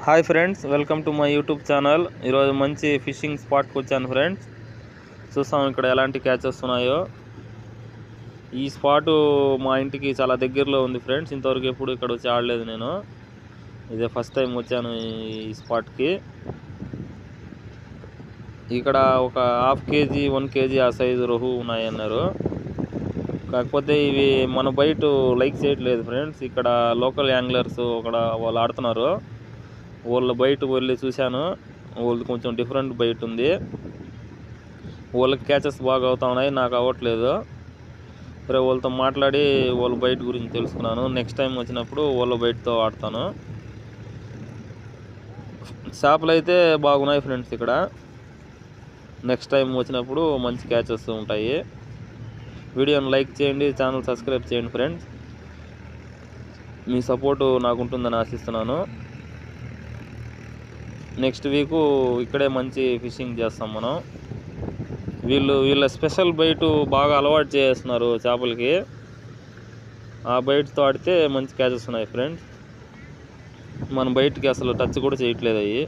Hi friends, welcome to my YouTube channel. ఈరోజు మంచి fishing స్పాట్కి వచ్చాను ఫ్రెండ్స్. చూస్తాం ఇక్కడ ఎలాంటి క్యాచెస్ ఉన్నాయో. ఈ స్పాటు మా ఇంటికి చాలా దగ్గరలో ఉంది ఫ్రెండ్స్. ఇంతవరకు ఎప్పుడు ఇక్కడ వచ్చి ఆడలేదు నేను. ఇదే ఫస్ట్ టైం వచ్చాను ఈ స్పాట్కి. ఇక్కడ ఒక ½ కేజీ 1 కేజీ ఆ సైజు రొహు ఉన్నాయన్నారు. కాకపోతే ఇవి మన బయట లైక్ చేయట్లేదు ఫ్రెండ్స్. ఇక్కడ లోకల్ యాంగ్లర్స్ వాళ్ళు ఆడుతున్నారు. వాళ్ళ బయట వెళ్ళి చూశాను. వాళ్ళది కొంచెం డిఫరెంట్ బయట ఉంది. వాళ్ళకి క్యాచెస్ బాగా అవుతా ఉన్నాయి, నాకు అవ్వట్లేదు. సరే, వాళ్ళతో మాట్లాడి వాళ్ళ బయట గురించి తెలుసుకున్నాను. నెక్స్ట్ టైం వచ్చినప్పుడు వాళ్ళ బయటతో ఆడతాను. చేపలు అయితే బాగున్నాయి ఫ్రెండ్స్ ఇక్కడ. నెక్స్ట్ టైం వచ్చినప్పుడు మంచి క్యాచెస్ ఉంటాయి. వీడియోని లైక్ చేయండి, ఛానల్ సబ్స్క్రైబ్ చేయండి ఫ్రెండ్స్. మీ సపోర్టు నాకు ఉంటుందని ఆశిస్తున్నాను. నెక్స్ట్ వీక్ ఇక్కడే మంచి ఫిషింగ్ చేస్తాం మనం. వీళ్ళ స్పెషల్ బైట్ బాగా అలవాటు చేస్తున్నారు చేపలకి. ఆ బైట్తో ఆడితే మంచి క్యాచెస్ ఉన్నాయి ఫ్రెండ్స్. మన బయటికి అసలు టచ్ కూడా చేయట్లేదు అవి.